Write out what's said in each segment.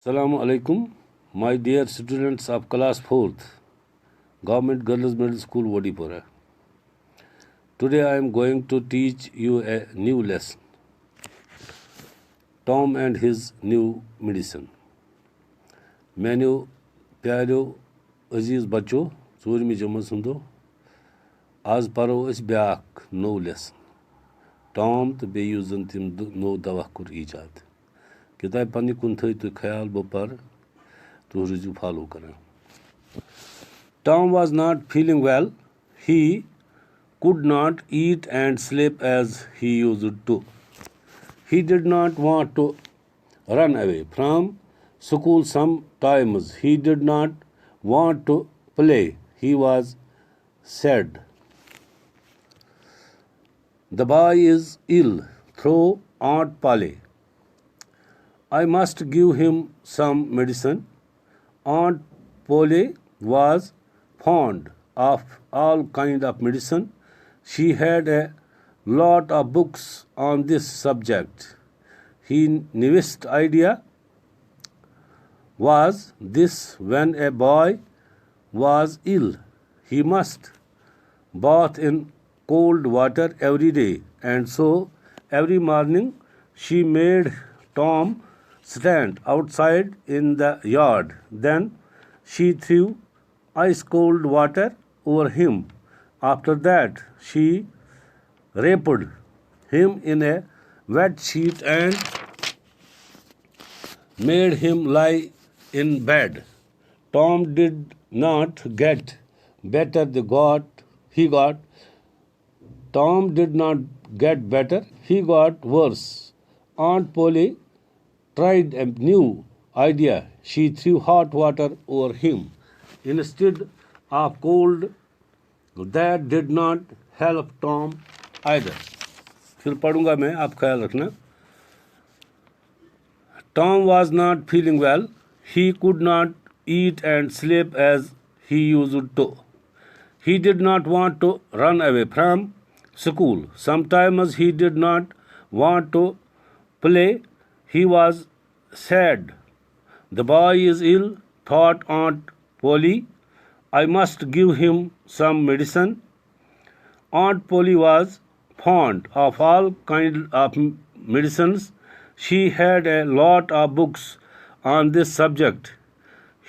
Assalamu alaikum, my dear students of class 4th, Government Girls Middle School, Wadipura. Today I am going to teach you a new lesson, Tom and his new medicine. Menu प्यारो अजीज बच्चो ूरमी जमन सुंदो आज परो back no lesson Tom तो बेयु जन तम no दवा core ईजाद किताब पन्नी कुन थी तुम ख्याल बह पर तुम रूजू फॉलो कर Tom was not feeling well. He could not eat and sleep as he used to. He did not want to run away from school sometimes. He did not want to play. He was sad. The boy is ill. Through Aunt Polly. I must give him some medicine. Aunt Polly was fond of all kind of medicine. She had a lot of books on this subject. Her newest idea was this: when a boy was ill, he must bath in cold water every day, and so every morning she made Tom stand outside in the yard. Then she threw ice cold water over him. After that, she wrapped him in a wet sheet and made him lie in bed. Tom did not get better. Tom did not get better. He got worse. Aunt Polly tried a new idea. She threw hot water over him instead of cold. That did not help Tom either. फिर पढ़ूंगा मैं, आप ख्याल रखना. Tom was not feeling well. He could not eat and sleep as he used to. He did not want to run away from school. Sometimes he did not want to play. He was sad. The boy is ill, thought Aunt Polly. I must give him some medicine. Aunt Polly was fond of all kinds of medicines. She had a lot of books on this subject.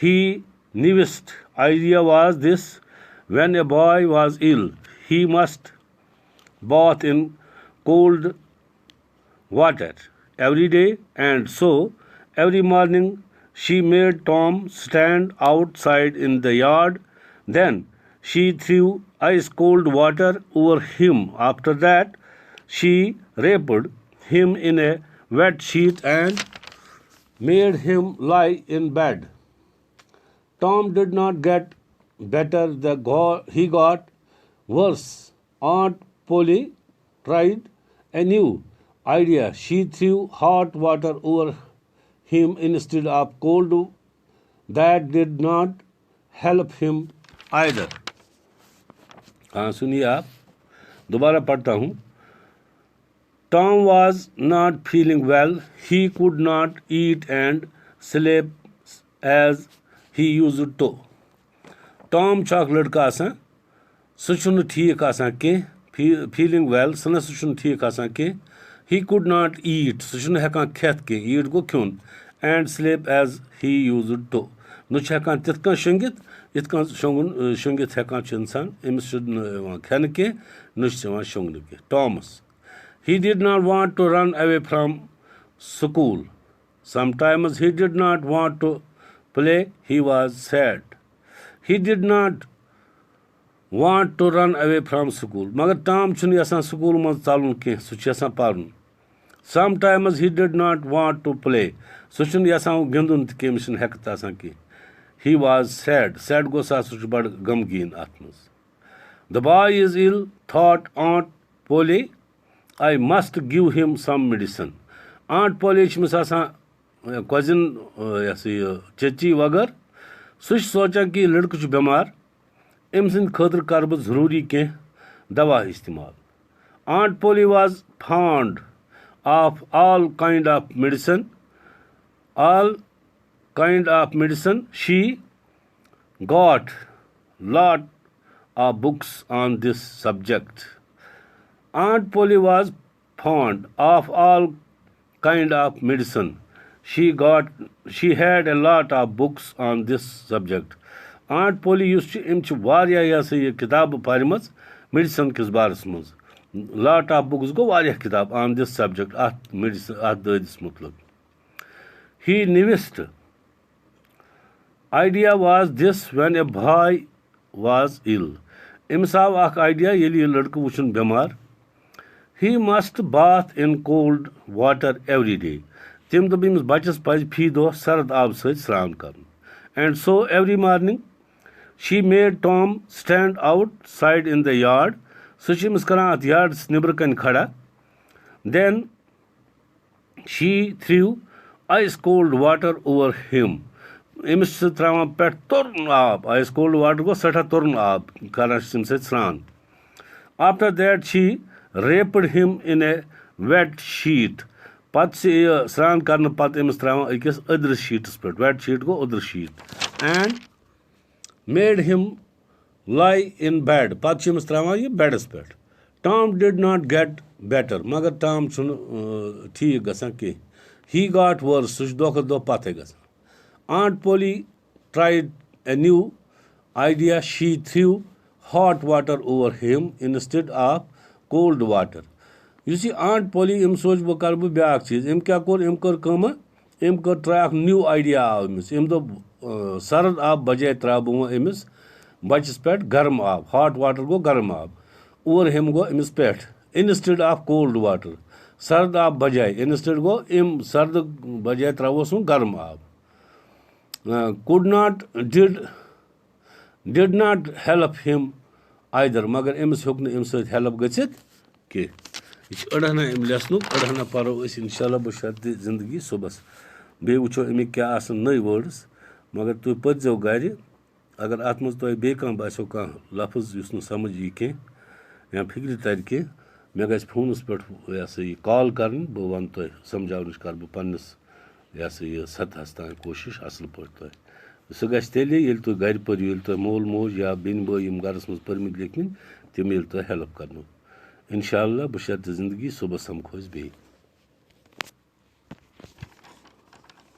Her newest idea was this: when a boy was ill, he must bath in cold water every day, and so every morning she made Tom stand outside in the yard. Then she threw ice cold water over him. After that, she wrapped him in a wet sheet and made him lie in bed. Tom did not get better. He got worse. Aunt Polly tried a new idea. She threw hot water over him instead of cold. That did not help him either. हाँ सुनिए आप, दोबारा पढ़ता हूँ. Tom was not feeling well. He could not eat and sleep as he used to. Tom छ अख लड़का आसान, सह छुन ठीक आसान के. Feeling well, सह छुन ठीक आसान के. He could not eat, सह छुन हेकान खेत के. Eat go खियोन. And sleep as he used to. नु छ हेकान तिथ कन शंगित, इत कन शंगित हेकान छ इंसान. अमिस छ खेन के, नु छ शंगन के. Thomas. He did not want to run away from school. Sometimes he did not want to play. He was sad. He did not want to run away from school. Magar Tom chun yasan school man chalun ke, su yasan parun. Sometimes he did not want to play. Su chun yasan gindun ke mission hekta asan ke. He was sad. Sad go sa su bad gamgin atmas. The boy is ill, thought Aunt Polly. I must give him some medicine. Aunt Polly छमिस आसान cousin चची वगर. सह सोचा कि लड़क छ बीमार, अम सद खतर कर बह जरूरी कह दवा इस्तेमाल. Aunt Polly was fond of all kind of medicine. All kind of medicine. She got lot of books on this subject. Aunt Polly was fond of all kind of medicine. She had a lot of books on this subject. Aunt Polly used to वारिया ये किताब पारिमस medicine किस बारस मज. Lot of books go वारिया किताब on this subject at medicine at ददis मतलब. He newest idea was this when a boy was ill. Amish आव अख idea येली ये लड़का वुचन बीमार. He must bath in cold water every day. Tim the beams bachas paz fee do sarad ab saj sran karn. And so every morning she made Tom stand outside in the yard. So she was karan at yard nibr kan khada. Then she threw ice cold water over him. Imis trauma pet turn ab. Ice cold water go sata turn ab. Karan sim saj sran. After that she wrapped him in a wet sheet. Pat se sran karna pat emis trauma ikis other sheets pet. Wet sheet go other sheet. And made him lie in bed. Pat emis trauma ye bed pet. Tom did not get better. Magar Tom chun theek gasan ki. He got worse. Such dokha do pathe gasan. Aunt Polly tried a new idea. She threw hot water over him instead of cold water. You see, Aunt Polly im soch bo kar bu byak cheez. Im kya kor im kar kama im kar try ak new idea av imis. Im do sarad ab bajay tra bu imis bachis pet garm ab. Hot water go garm ab. Over him go imis pet instead of cold water. Sarad ab bajay instead go im sarad bajay tra wo sun garm ab. Did not help him either. Magar imis hukne im sat help gachit ke. Ish adhana im lesnuk adhana paro is inshallah bashati zindagi subas. Be ucho imi kya asan nai words. Magar tu pat jau gari. Agar atmaz to be kan baso ka lafaz yusnu samajh yi ke ya fikri tar ke mega phone pet ऐसे ये call करन बो one तो समझावनिश कर बो पन्नस ऐसे ये सत हस्ता कोशिश असल पड़ता है सो गस तेले येल तो घर पर येल तो मोल मोज या बिन बो यम गरस मस परमित लेकिन तिम येल तो हेल्प करनो इंशाल्लाह बशर्त जिंदगी सुबह सम खोज बे